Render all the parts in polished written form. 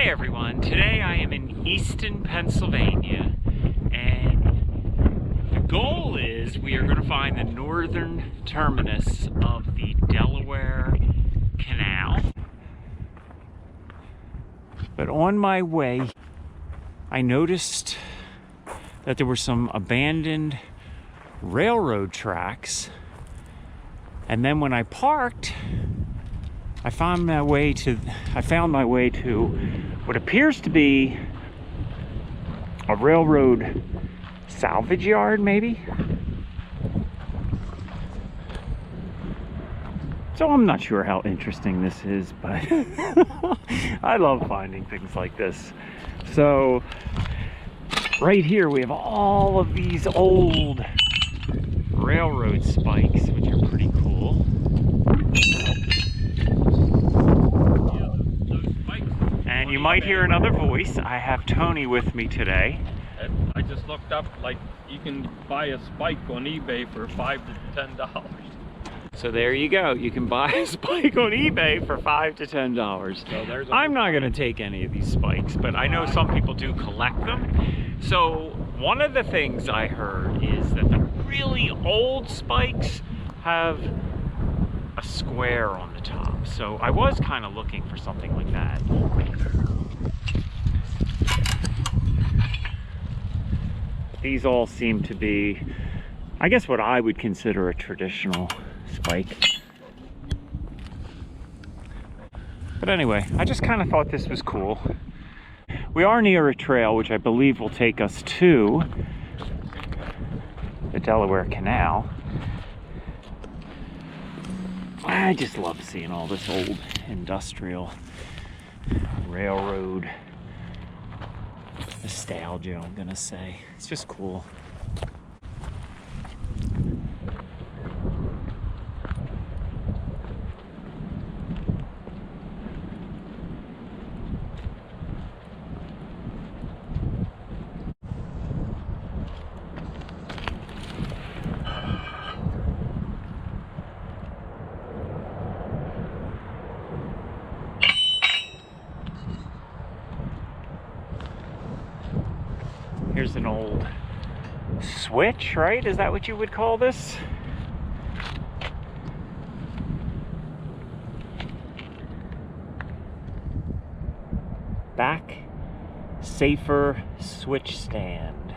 Hi everyone, today I am in Easton, Pennsylvania, and the goal is we are going to find the northern terminus of the Delaware Canal. But on my way, I noticed that there were some abandoned railroad tracks, and then when I parked, I found my way to what appears to be a railroad salvage yard, maybe. So I'm not sure how interesting this is, but I love finding things like this. So right here we have all of these old railroad spikes, which are pretty cool. And you might hear another voice. I have Tony with me today. I just looked up, like, you can buy a spike on eBay for $5 to $10. So there you go. You can buy a spike on eBay for $5 to $10. So I'm not going to take any of these spikes, but I know some people do collect them. So one of the things I heard is that the really old spikes have a square on the top. So I was kind of looking for something like that. These all seem to be, I guess, what I would consider a traditional spike. But anyway, I just kind of thought this was cool. We are near a trail which I believe will take us to the Delaware Canal. I just love seeing all this old industrial railroad nostalgia, I'm gonna say. It's just cool. Here's an old switch, right? Is that what you would call this? Back safer switch stand.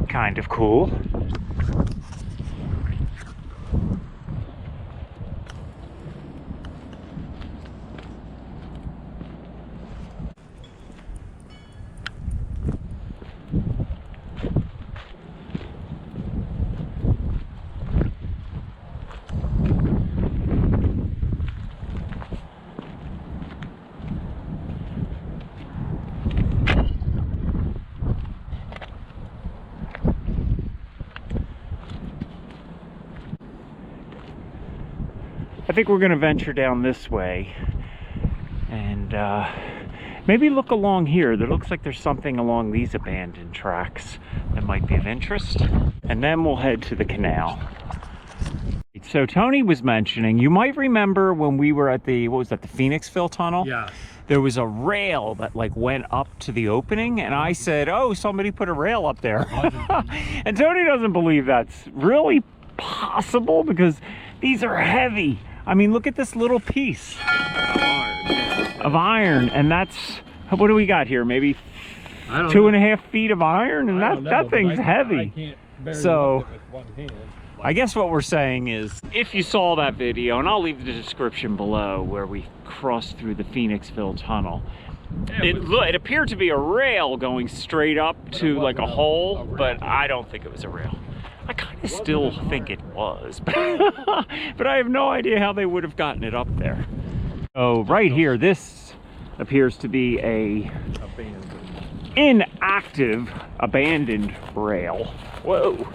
Kind of cool. I think we're going to venture down this way and maybe look along here. There looks like there's something along these abandoned tracks that might be of interest. And then we'll head to the canal. So Tony was mentioning, you might remember when we were at the, what was that, the Phoenixville Tunnel? Yeah. There was a rail that like went up to the opening, and I said, oh, somebody put a rail up there. And Tony doesn't believe that's really possible because these are heavy. I mean, look at this little piece of iron, and that's, what do we got here? Maybe 2.5 feet of iron, and that thing's heavy. So I guess what we're saying is, if you saw that video, and I'll leave the description below where we crossed through the Phoenixville Tunnel, it appeared to be a rail going straight up to like a hole, but I don't think it was a rail. I kind of still think it was, but I have no idea how they would have gotten it up there. Oh, right here, this appears to be a inactive, abandoned rail. Whoa.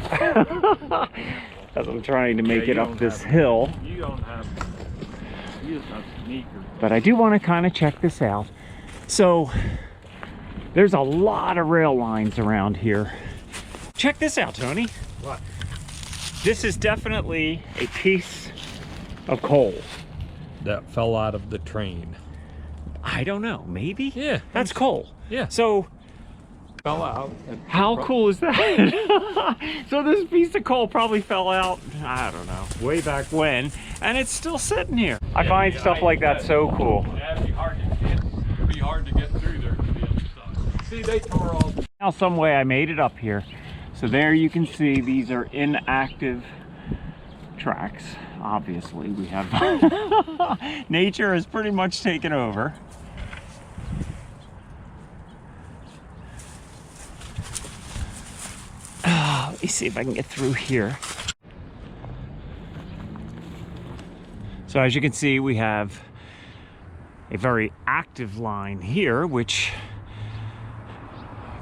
As I'm trying to make it up this hill. You just have sneakers. But I do want to kind of check this out. So, there's a lot of rail lines around here. Check this out, Tony. What? This is definitely a piece of coal. That fell out of the train. I don't know, maybe? Yeah. That's coal. Yeah. So, Fell out. how cool is that? So this piece of coal probably fell out, I don't know, way back when, and it's still sitting here. I find stuff like that so cool. It'd be hard to get through there to the other side. See, they tore all. Now some way I made it up here. So there you can see these are inactive tracks. Obviously we have nature has pretty much taken over. Let me see if I can get through here. So as you can see, we have a very active line here, which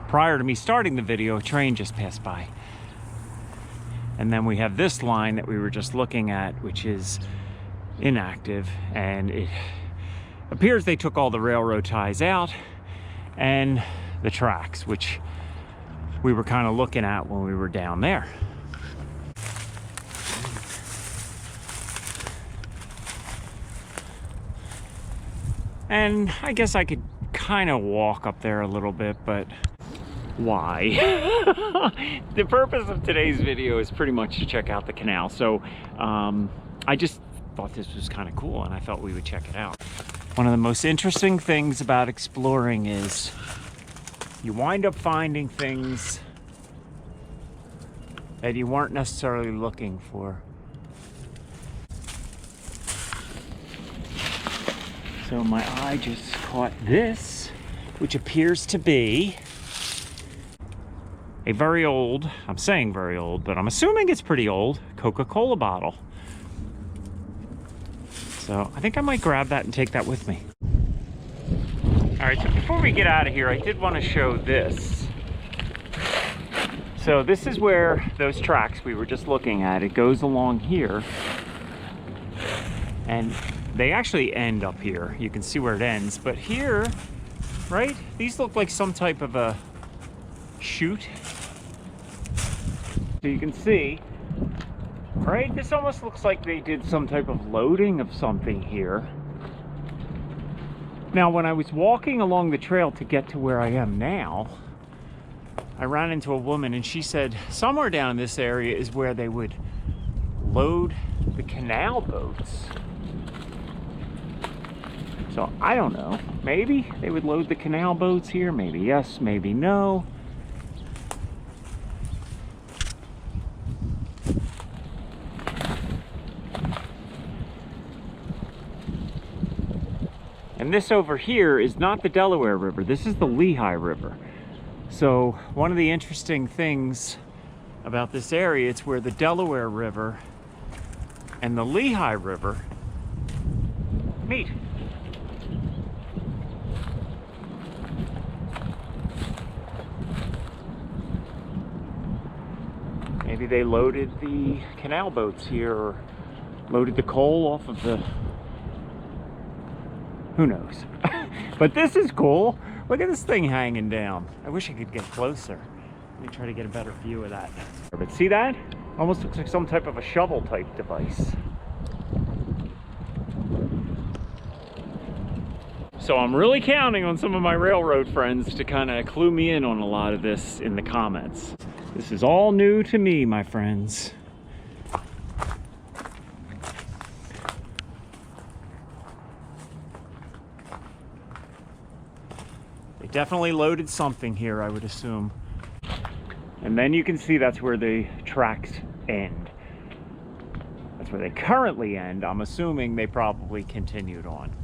prior to me starting the video, a train just passed by. And then we have this line that we were just looking at, which is inactive, and it appears they took all the railroad ties out and the tracks, which we were kind of looking at when we were down there. And I guess I could kind of walk up there a little bit, but why? The purpose of today's video is pretty much to check out the canal. So I just thought this was kind of cool and I thought we would check it out. One of the most interesting things about exploring is you wind up finding things that you weren't necessarily looking for. So my eye just caught this, which appears to be a very old, I'm saying very old, but I'm assuming it's pretty old, Coca-Cola bottle. So I think I might grab that and take that with me. All right, so before we get out of here, I did want to show this. So this is where those tracks we were just looking at, it goes along here. And they actually end up here. You can see where it ends, but here, right? These look like some type of a chute. So you can see, right? This almost looks like they did some type of loading of something here. Now, when I was walking along the trail to get to where I am now, I ran into a woman and she said somewhere down in this area is where they would load the canal boats. So I don't know, maybe they would load the canal boats here, maybe yes, maybe no. And this over here is not the Delaware River, this is the Lehigh River. So one of the interesting things about this area, it's where the Delaware River and the Lehigh River meet. Maybe they loaded the canal boats here or loaded the coal off of the, who knows. But this is cool. Look at this thing hanging down. I wish I could get closer. Let me try to get a better view of that. But see that? Almost looks like some type of a shovel type device. So I'm really counting on some of my railroad friends to kind of clue me in on a lot of this in the comments. This is all new to me, my friends. They definitely loaded something here, I would assume. And then you can see that's where the tracks end. That's where they currently end. I'm assuming they probably continued on.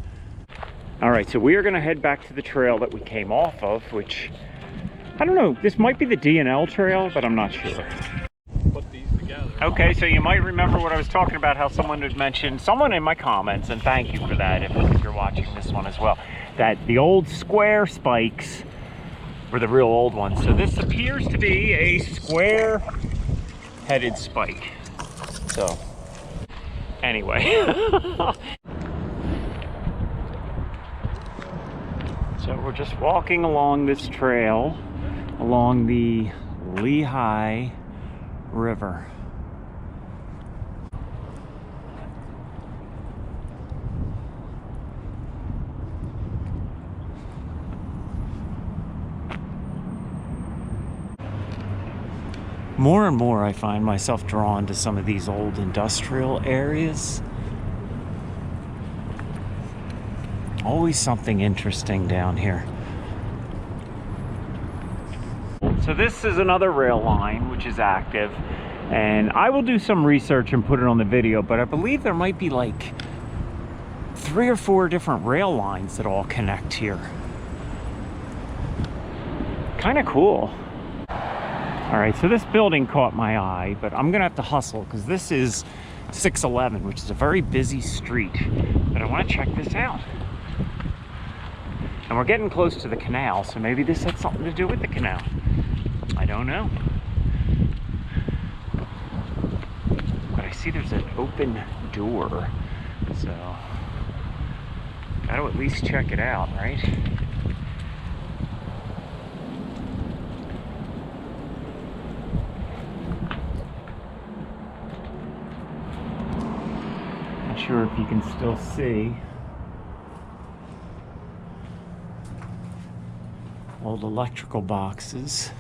All right, so we are gonna head back to the trail that we came off of, which, I don't know, this might be the D&L trail, but I'm not sure. Put these together. Okay, so you might remember what I was talking about, how someone had mentioned, someone in my comments, and thank you for that if you're watching this one as well, that the old square spikes were the real old ones. So this appears to be a square-headed spike. So, anyway. So we're just walking along this trail along the Lehigh River. More and more I find myself drawn to some of these old industrial areas. Always something interesting down here. So this is another rail line which is active, and I will do some research and put it on the video, but I believe there might be like 3 or 4 different rail lines that all connect here. Kind of cool. All right, so this building caught my eye, but I'm gonna have to hustle because this is 611, which is a very busy street, but I want to check this out. And we're getting close to the canal, so maybe this had something to do with the canal. I don't know. But I see there's an open door, so gotta at least check it out, right? Not sure if you can still see. Old electrical boxes.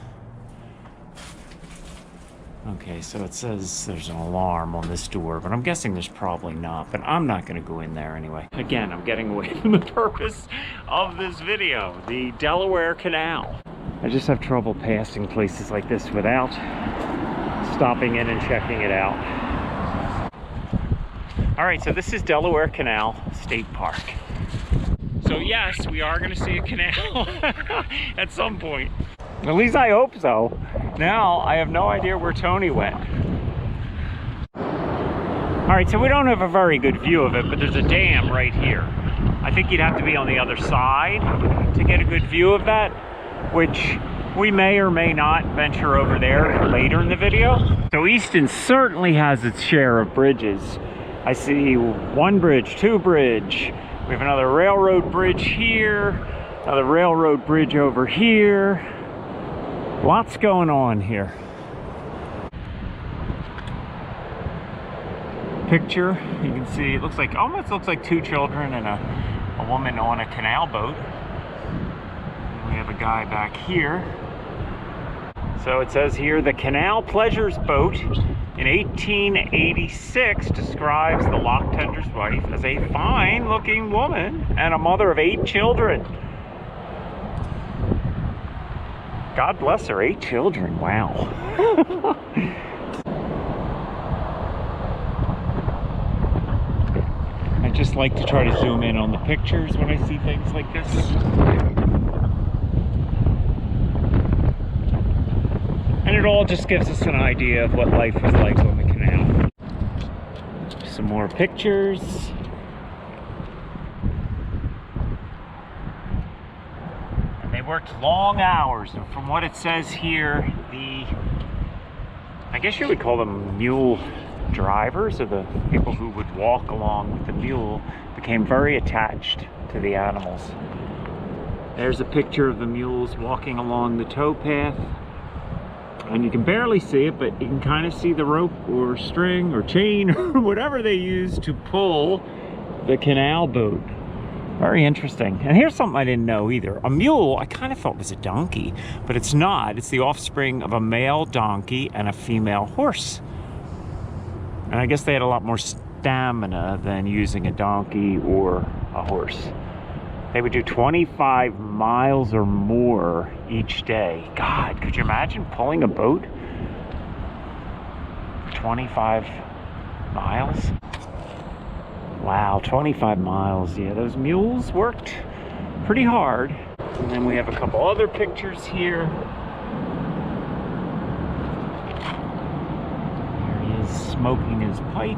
Okay, so it says there's an alarm on this door, but I'm guessing there's probably not, but I'm not gonna go in there anyway. Again, I'm getting away from the purpose of this video, the Delaware Canal. I just have trouble passing places like this without stopping in and checking it out. All right, so this is Delaware Canal State Park. So yes, we are gonna see a canal at some point. At least I hope so. Now, I have no idea where Tony went. All right, so we don't have a very good view of it, but there's a dam right here. I think you'd have to be on the other side to get a good view of that, which we may or may not venture over there later in the video. So Easton certainly has its share of bridges. I see 1 bridge, 2 bridge. We have another railroad bridge here, another railroad bridge over here. Lots going on here. Picture, you can see it looks like, almost looks like 2 children and a woman on a canal boat. And we have a guy back here. So it says here, the Canal Pleasures boat in 1886 describes the lock tender's wife as a fine-looking woman and a mother of 8 children. God bless her, 8 children, wow. I just like to try to zoom in on the pictures when I see things like this. And it all just gives us an idea of what life was like on the canal. Some more pictures. Worked long hours, and from what it says here, I guess you would call them mule drivers, or the people who would walk along with the mule, became very attached to the animals. There's a picture of the mules walking along the towpath, and you can barely see it, but you can kind of see the rope or string or chain or whatever they use to pull the canal boat. Very interesting. And here's something I didn't know either. A mule, I kind of thought was a donkey, but it's not. It's the offspring of a male donkey and a female horse. And I guess they had a lot more stamina than using a donkey or a horse. They would do 25 miles or more each day. God, could you imagine pulling a boat for 25 miles? Wow, 25 miles. Yeah, those mules worked pretty hard. And then we have a couple other pictures here. There he is smoking his pipe.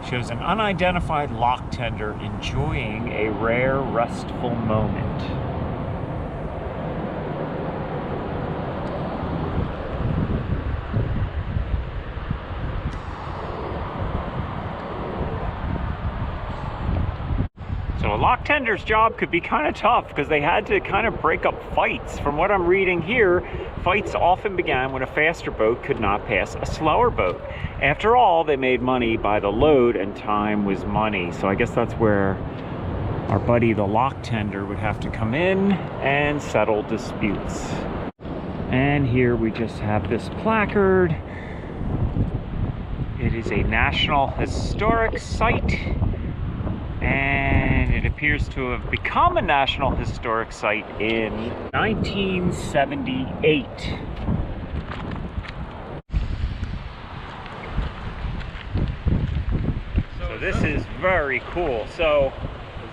Shows an unidentified lock tender enjoying a rare, restful moment. So a lock tender's job could be kind of tough because they had to kind of break up fights. From what I'm reading here, fights often began when a faster boat could not pass a slower boat. After all, they made money by the load and time was money. So I guess that's where our buddy the lock tender would have to come in and settle disputes. And here we just have this placard. It is a National Historic Site, and it appears to have become a National Historic Site in 1978. So this is very cool. So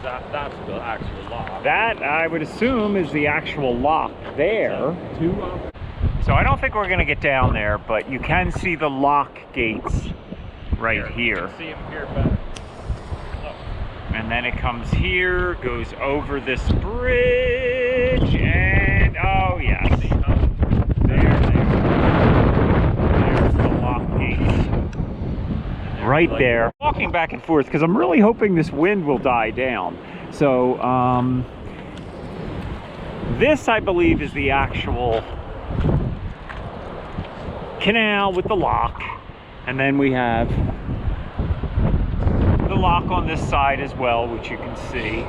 that's the actual lock. that, I would assume, is the actual lock there. So I don't think we're gonna get down there, but you can see the lock gates right here. You can see them here better. And then it comes here, goes over this bridge, and oh yes, there's the lock gates. Right there. Walking back and forth because I'm really hoping this wind will die down. So this, I believe, is the actual canal with the lock, and then we have the lock on this side as well, which you can see.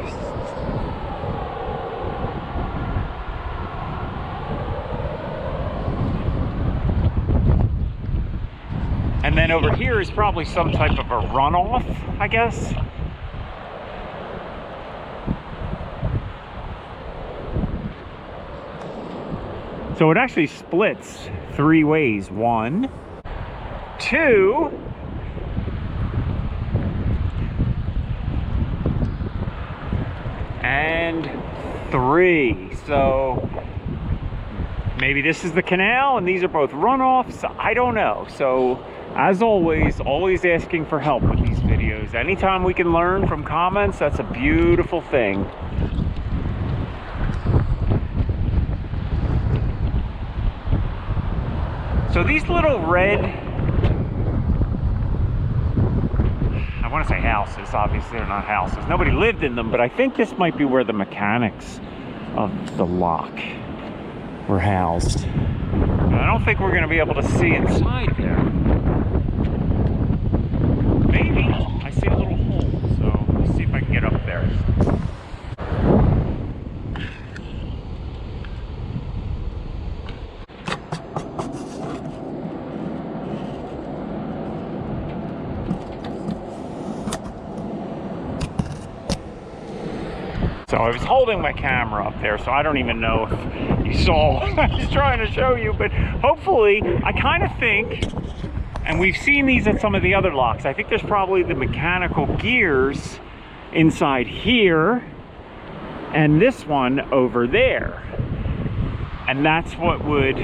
And then over here is probably some type of a runoff, I guess. So it actually splits 3 ways. 1, 2, and 3. So maybe this is the canal and these are both runoffs. I don't know. So as always asking for help with these videos. Anytime we can learn from comments, that's a beautiful thing. So these little red, I want to say houses, obviously they're not houses. Nobody lived in them, but I think this might be where the mechanics of the lock were housed. And I don't think we're going to be able to see inside there. Maybe. I see a little hole, so let's see if I can get up there. So I was holding my camera up there, so I don't even know if you saw what I was trying to show you, but hopefully, I kind of think, and we've seen these at some of the other locks, I think there's probably the mechanical gears inside here, and this one over there. And that's what would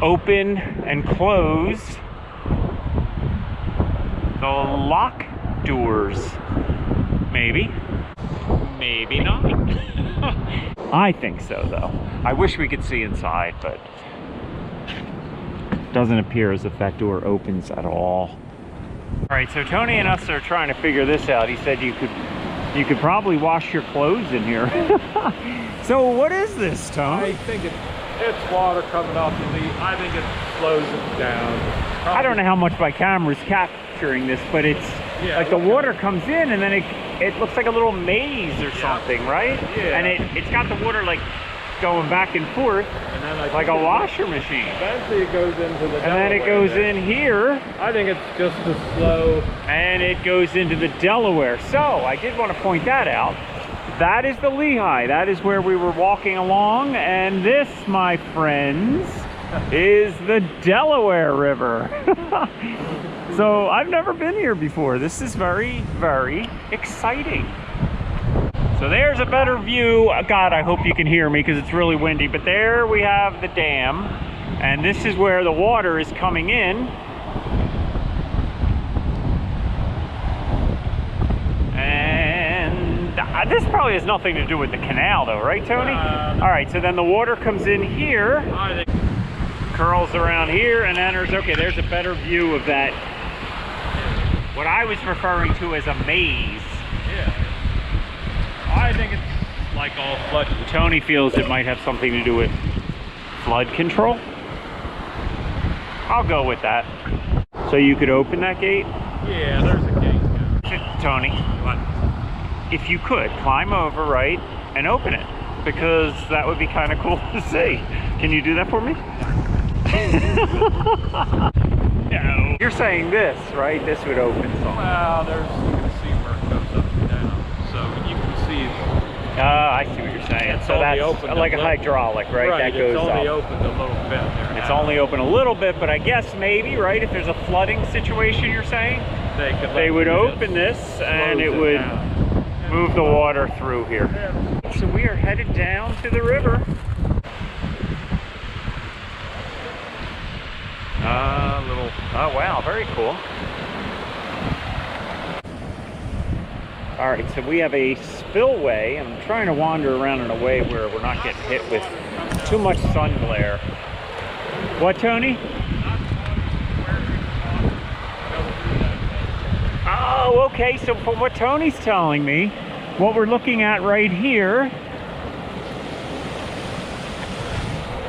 open and close the lock doors, maybe. Maybe not. I think so, though. I wish we could see inside, but it doesn't appear as if that door opens at all. All right, so Tony and us are trying to figure this out. He said you could probably wash your clothes in here. So what is this, Tony? I think it's water coming off the lead. I think it slows it down. Probably. I don't know how much my camera's capturing this, but it's like the water comes in and then it looks like a little maze or something, right? Yeah. And it's got the water like going back and forth, and then like a washer machine. Eventually it goes into the and then it goes in here. I think it's just a slow. And it goes into the Delaware. So I did want to point that out. That is the Lehigh. That is where we were walking along. And this, my friends, is the Delaware River. So I've never been here before. This is very, very exciting. So there's a better view. God, I hope you can hear me because it's really windy. But there we have the dam. And this is where the water is coming in. And this probably has nothing to do with the canal though, right, Tony? All right, so then the water comes in here, curls around here, and enters. Okay, there's a better view of that. What I was referring to as a maze. Yeah. I think it's like all flood. Tony feels it might have something to do with flood control. I'll go with that. So you could open that gate? Yeah, there's a gate. Tony, What? if you could, climb over, right, and open it. because that would be kind of cool to see. Can you do that for me? No. You're saying this, right? This would open some. Well, you can see where it goes up and down. So you can see. I see what you're saying. It's so only that's open like a little, hydraulic, right? That goes it's only up. opened a little bit there. It's now. only open a little bit, but I guess maybe, right? If there's a flooding situation, you're saying they would open this and it would move the water through here. So we are headed down to the river. Oh wow, very cool. All right, so we have a spillway, and I'm trying to wander around in a way where we're not getting hit with too much sun glare. What, Tony? Oh, okay, so from what Tony's telling me, what we're looking at right here,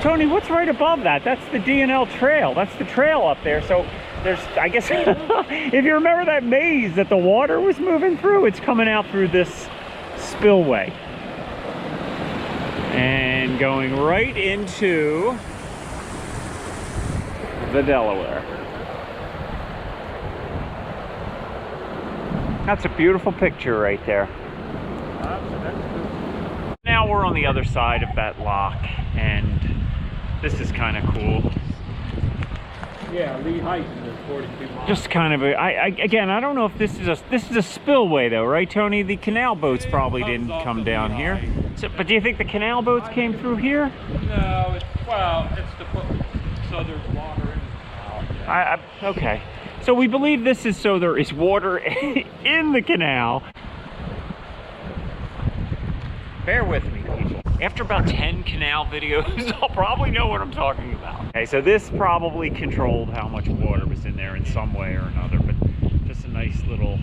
Tony, what's right above that? That's the D&L trail. That's the trail up there. So there's, I guess, if you remember that maze that the water was moving through, it's coming out through this spillway and going right into the Delaware. That's a beautiful picture right there. Now we're on the other side of that lock, and this is kind of cool. Yeah, Lehigh is 42 miles. Just kind of a, again, I don't know if this is a spillway though, right, Tony? The canal boats probably didn't come down here. So, but do you think the canal boats came through here? No, it's to put so there's water in the canal. Okay. So we believe this is so there is water in the canal. Bear with me, people. After about 10 canal videos, I'll probably know what I'm talking about. Okay, so this probably controlled how much water was in there in some way or another, but just a nice little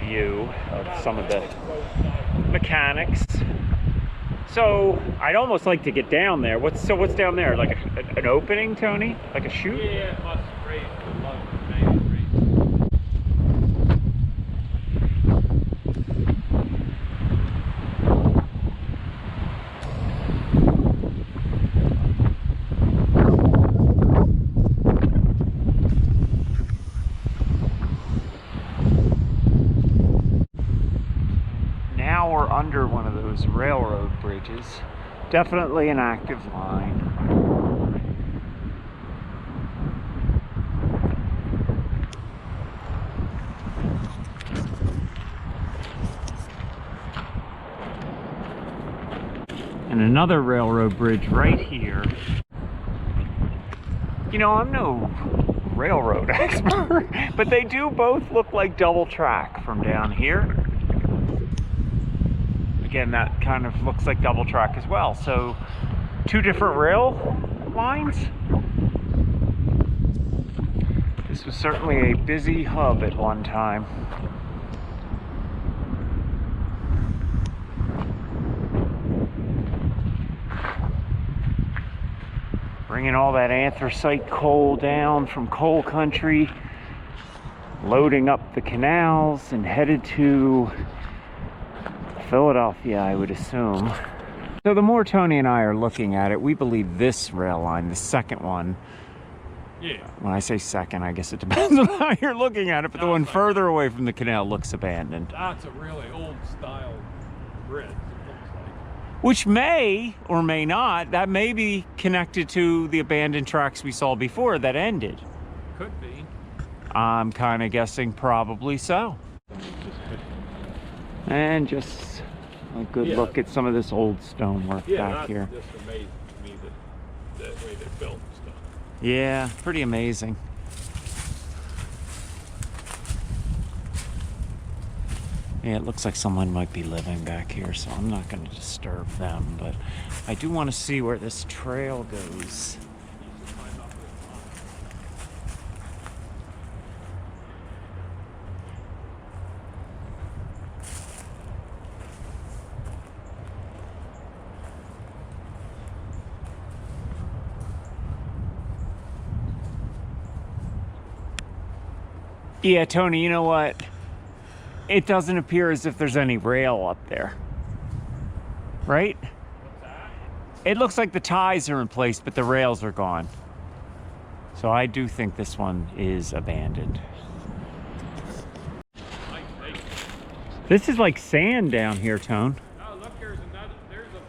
view of some of the mechanics. So I'd almost like to get down there. What's down there? Like an opening, Tony? Like a chute? Yeah, it must raise the low, maybe raise. Under one of those railroad bridges. Definitely an active line. And another railroad bridge right here. You know, I'm no railroad expert, but they do both look like double track from down here. Again, that kind of looks like double track as well. So, two different rail lines. This was certainly a busy hub at one time. Bringing all that anthracite coal down from coal country, loading up the canals and headed to Philadelphia, I would assume. So the more Tony and I are looking at it, we believe this rail line, the second one. Yeah. When I say second, I guess it depends on how you're looking at it, but the one further away from the canal looks abandoned. That's a really old style bridge, it looks like. Which may or may not, that may be connected to the abandoned tracks we saw before that ended. Could be. I'm kind of guessing probably so. And just a good look at some of this old stonework back here. Yeah, that's just amazing to me that way they built stuff. Yeah, pretty amazing. Yeah, it looks like someone might be living back here, so I'm not going to disturb them, but I do want to see where this trail goes. Yeah, Tony, you know what? It doesn't appear as if there's any rail up there. right? What's that? It looks like the ties are in place, but the rails are gone. So I do think this one is abandoned. Nice lake. This is like sand down here, Tone. Oh, look, there's a,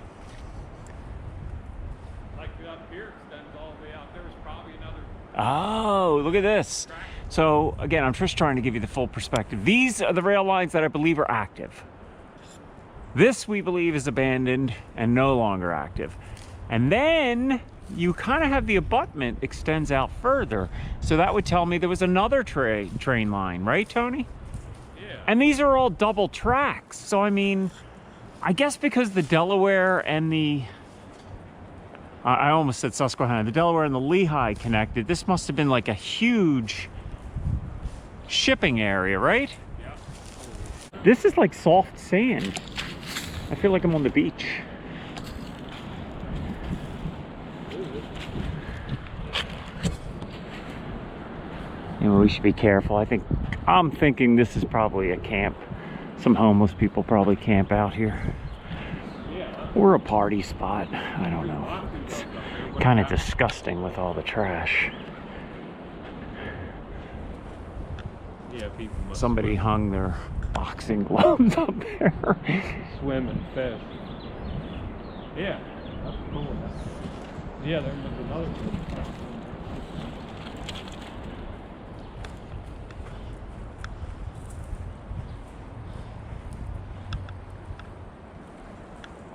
like up here extends all the way out. There's probably another Oh, look at this. track. So again, I'm just trying to give you the full perspective. These are the rail lines that I believe are active. This we believe is abandoned and no longer active. And then you kind of have the abutment extends out further. So that would tell me there was another train line, right, Tony? Yeah. And these are all double tracks. So I mean, I guess because the Delaware and the, I almost said Susquehanna, the Delaware and the Lehigh connected, this must have been like a huge shipping area, right? Yeah. This is like soft sand. I feel like I'm on the beach. You know, we should be careful. I'm thinking this is probably a camp. Some homeless people probably camp out here. Yeah. Or a party spot. I don't know. It's kind of disgusting with all the trash. Yeah, people must Somebody hung their boxing gloves up there. swim and fish. Yeah, that's cool. Yeah, there was another one.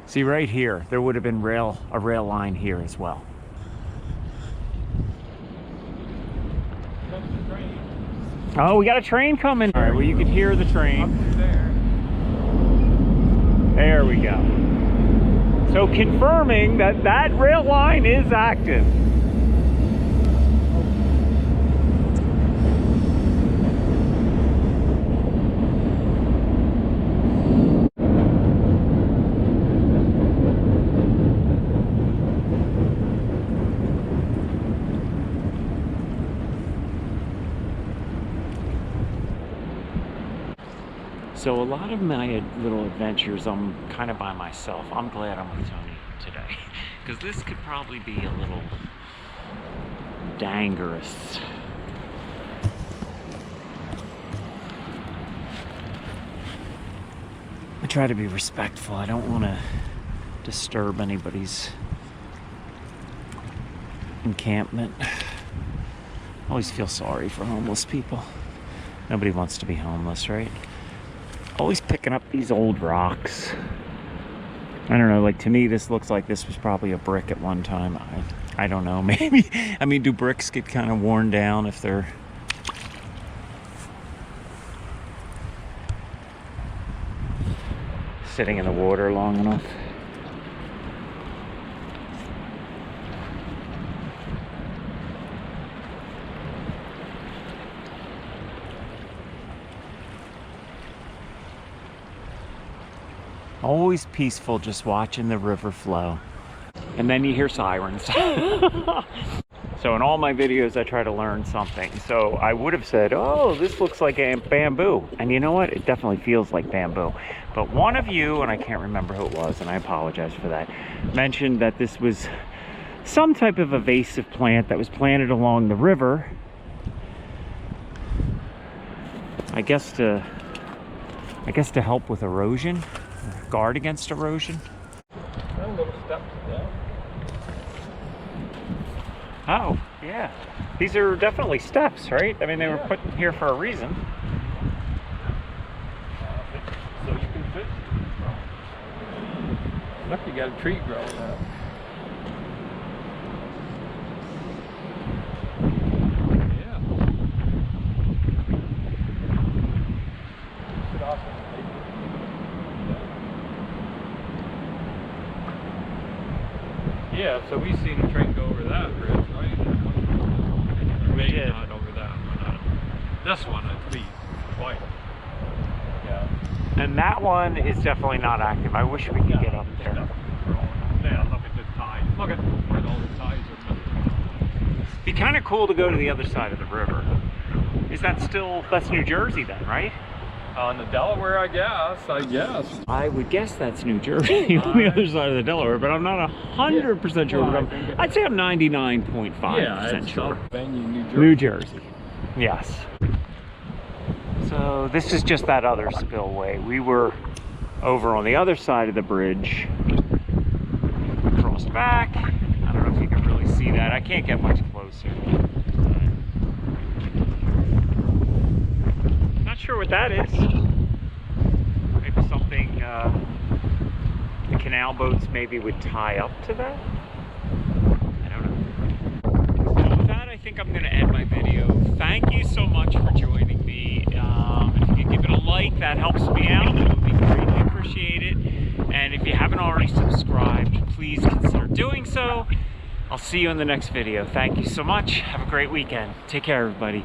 See, right here, there would have been a rail line here as well. That's the train. Oh, we got a train coming. All right, well, you can hear the Up train. through there. There we go. So confirming that that rail line is active. So a lot of my little adventures, I'm kind of by myself. I'm glad I'm with Tony today, because this could probably be a little dangerous. I try to be respectful. I don't want to disturb anybody's encampment. I always feel sorry for homeless people. Nobody wants to be homeless, right? Always picking up these old rocks. I don't know, like to me this looks like this was probably a brick at one time. I don't know, maybe. I mean, do bricks get kind of worn down if they're sitting in the water long enough? Always peaceful just watching the river flow. And then you hear sirens. So in all my videos I try to learn something. So I would have said, oh, this looks like bamboo. And you know what? It definitely feels like bamboo. But one of you, and I can't remember who it was, and I apologize for that, mentioned that this was some type of invasive plant that was planted along the river. I guess to help with erosion. Guard against erosion. That little steps down. Oh, yeah. These are definitely steps, right? I mean, they were put here for a reason. So you can fish. Look, you got a tree growing up. Yeah. Sit off on the lake. Yeah, so we seen the train go over that bridge, right? Or maybe did. not over that one. This one, at least, quite. Yeah. And that one is definitely not active. I wish we could get up there. Yeah, look at the ties. Look at where all the ties are missing. Be kind of cool to go to the other side of the river. Is that still, that's New Jersey then, right? On the Delaware, I guess. I would guess that's New Jersey on the other side of the Delaware, but I'm not 100% sure. Well, But I'd say I'm 99.5% sure. New Jersey. New Jersey, yes. So this is just that other spillway. We were over on the other side of the bridge. Crossed back. I don't know if you can really see that. I can't get much closer. Not sure what that is. Maybe something the canal boats maybe would tie up to that. I don't know. So with that, I think I'm going to end my video. Thank you so much for joining me. If you could give it a like, that helps me out. It would be greatly appreciated. And if you haven't already subscribed, please consider doing so. I'll see you in the next video. Thank you so much. Have a great weekend. Take care, everybody.